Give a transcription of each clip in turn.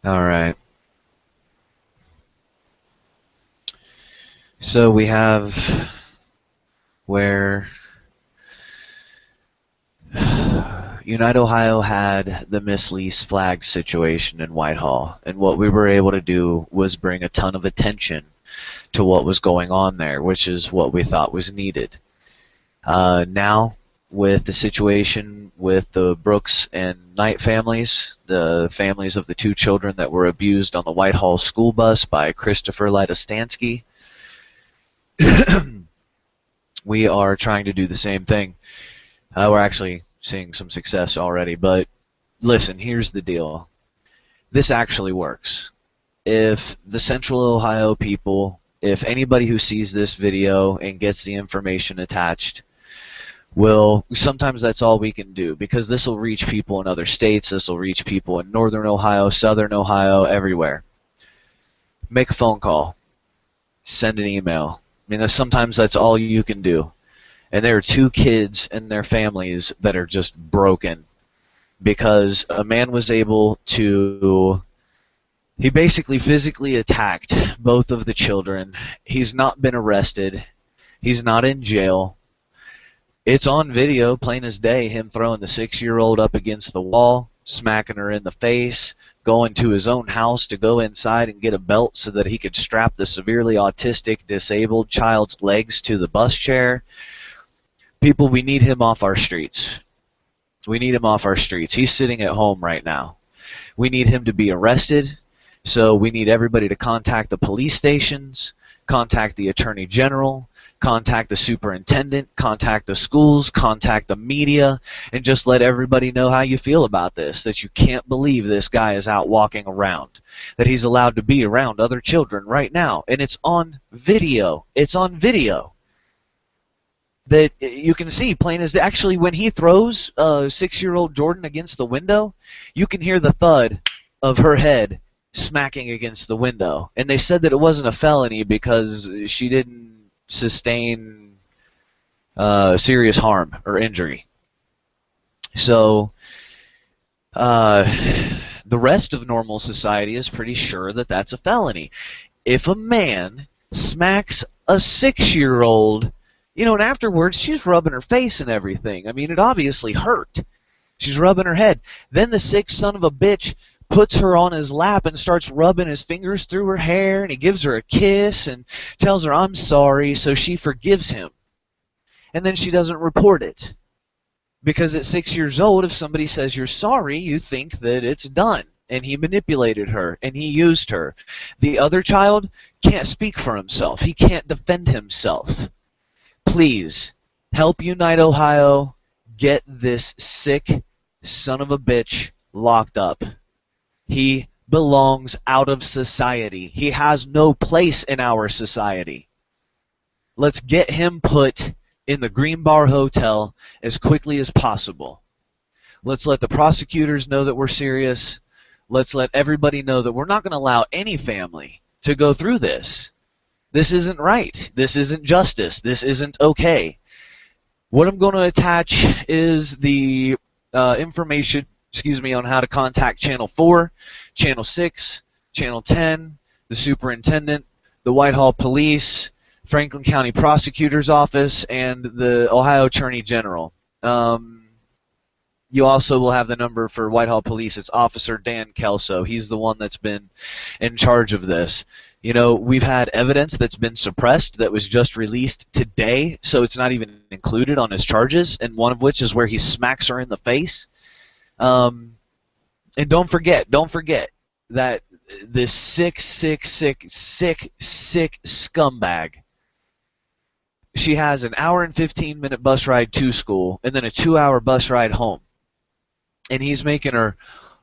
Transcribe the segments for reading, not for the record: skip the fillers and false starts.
All right. So we have where Unite Ohio had the Miss Lease flag situation in Whitehall, and what we were able to do was bring a ton of attention to what was going on there, which is what we thought was needed. Now, with the situation with the Brooks and Knight families, the families of the two children that were abused on the Whitehall school bus by Christopher Ladastansky, we are trying to do the same thing. We're actually seeing some success already, but listen, here's the deal. This actually works. If the Central Ohio people, if anybody who sees this video and gets the information attached, will sometimes that's all we can do, because this will reach people in other states, this will reach people in northern Ohio, southern Ohio, everywhere. Make a phone call, send an email. I mean, sometimes that's all you can do. And there are two kids and their families that are just broken because a man was able to, he basically physically attacked both of the children. He's not been arrested. He's not in jail. It's on video, plain as day, him throwing the 6-year-old up against the wall, smacking her in the face, going to his own house to go inside and get a belt so that he could strap the severely autistic, disabled child's legs to the bus chair. People, we need him off our streets. We need him off our streets. He's sitting at home right now. We need him to be arrested, so we need everybody to contact the police stations, contact the attorney general, contact the superintendent, contact the schools, contact the media, and just let everybody know how you feel about this, that you can't believe this guy is out walking around, that he's allowed to be around other children right now, and it's on video. It's on video. That you can see plain as day. Actually, when he throws 6-year-old Jordan against the window, you can hear the thud of her head smacking against the window. And they said that it wasn't a felony because she didn't sustain serious harm or injury. So the rest of normal society is pretty sure that that's a felony. If a man smacks a 6-year-old, you know, and afterwards she's rubbing her face and everything. I mean, it obviously hurt. She's rubbing her head. Then the sick son of a bitch puts her on his lap and starts rubbing his fingers through her hair, and he gives her a kiss and tells her, "I'm sorry," so she forgives him. And then she doesn't report it. Because at 6 years old, if somebody says you're sorry, you think that it's done. And he manipulated her, and he used her. The other child can't speak for himself. He can't defend himself. Please, help Unite Ohio get this sick son of a bitch locked up. He belongs out of society. He has no place in our society. Let's get him put in the Green Bar Hotel as quickly as possible. Let's let the prosecutors know that we're serious. Let's let everybody know that we're not going to allow any family to go through this. This isn't right. This isn't justice. This isn't okay. What I'm going to attach is the information, on how to contact Channel 4, Channel 6, Channel 10, the superintendent, the Whitehall Police, Franklin County Prosecutor's Office, and the Ohio Attorney General. You also will have the number for Whitehall Police. It's Officer Dan Kelso. He's the one that's been in charge of this. You know, we've had evidence that's been suppressed that was just released today, so it's not even included on his charges, and one of which is where he smacks her in the face. And don't forget that this sick scumbag, she has an hour and 15-minute bus ride to school and then a 2-hour bus ride home. And he's making her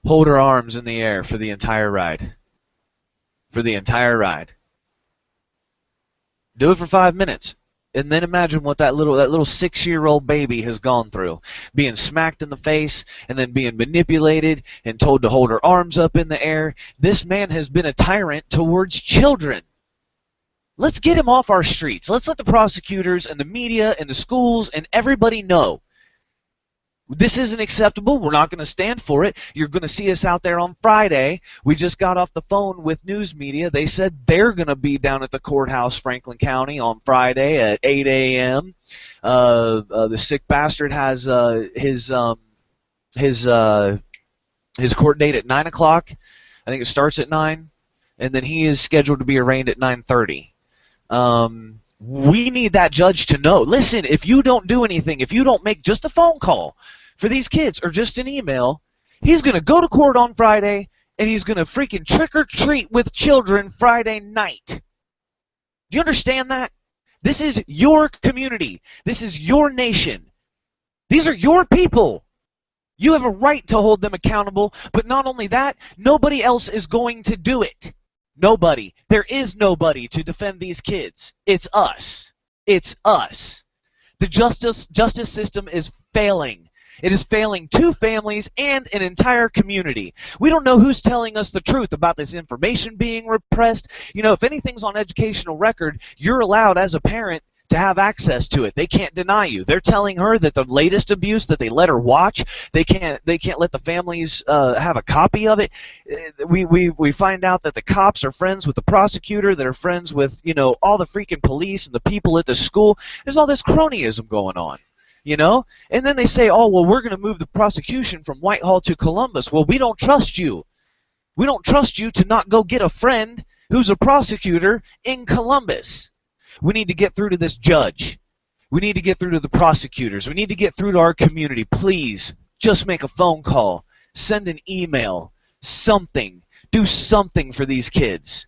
hold her arms in the air for the entire ride. For the entire ride. Do it for 5 minutes. And then imagine what that little 6-year-old baby has gone through. Being smacked in the face and then being manipulated and told to hold her arms up in the air. This man has been a tyrant towards children. Let's get him off our streets. Let's let the prosecutors and the media and the schools and everybody know This isn't acceptable. We're not going to stand for it. You're going to see us out there on Friday. We just got off the phone with news media. They said they're going to be down at the courthouse, Franklin County, on Friday at 8 a.m. The sick bastard has his court date at 9 o'clock. I think it starts at 9, and then he is scheduled to be arraigned at 9:30. We need that judge to know. Listen, if you don't do anything, if you don't make just a phone call for these kids or just an email, he's going to go to court on Friday and he's going to freaking trick or treat with children Friday night. Do you understand that? This is your community. This is your nation. These are your people. You have a right to hold them accountable, but not only that, nobody else is going to do it. Nobody. There is nobody to defend these kids. It's us. It's us. The justice system is failing. It is failing two families and an entire community. We don't know who's telling us the truth about this information being repressed. You know, if anything's on educational record, you're allowed as a parent to have access to it. They can't deny you. They're telling her that the latest abuse that they let her watch, they can't let the families have a copy of it. We find out that the cops are friends with the prosecutor, that are friends with, you know, all the freaking police and the people at the school. There's all this cronyism going on, you know? And then they say, oh, well, we're going to move the prosecution from Whitehall to Columbus. Well, we don't trust you. We don't trust you to not go get a friend who's a prosecutor in Columbus. We need to get through to this judge. We need to get through to the prosecutors. We need to get through to our community. Please, just make a phone call. Send an email. Something. Do something for these kids.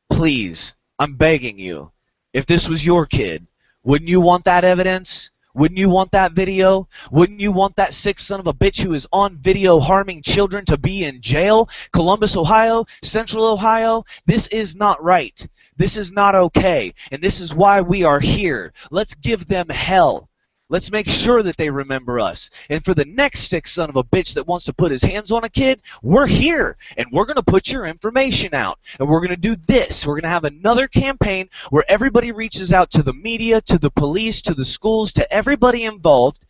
Please. I'm begging you. If this was your kid, wouldn't you want that evidence? Wouldn't you want that video? Wouldn't you want that sick son of a bitch who is on video harming children to be in jail? Columbus, Ohio, Central Ohio, this is not right. This is not okay. And this is why we are here. Let's give them hell. Let's make sure that they remember us. And for the next sick son of a bitch that wants to put his hands on a kid, we're here. And we're going to put your information out. And we're going to do this. We're going to have another campaign where everybody reaches out to the media, to the police, to the schools, to everybody involved.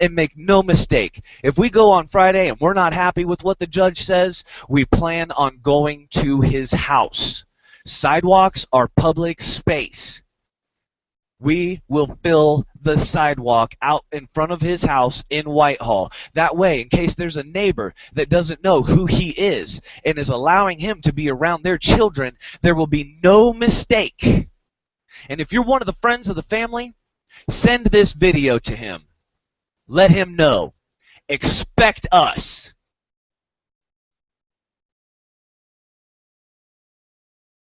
And make no mistake, if we go on Friday and we're not happy with what the judge says, we plan on going to his house. Sidewalks are public space. We will fill the sidewalk out in front of his house in Whitehall. That way, in case there's a neighbor that doesn't know who he is and is allowing him to be around their children, there will be no mistake. And if you're one of the friends of the family, send this video to him. Let him know. Expect us.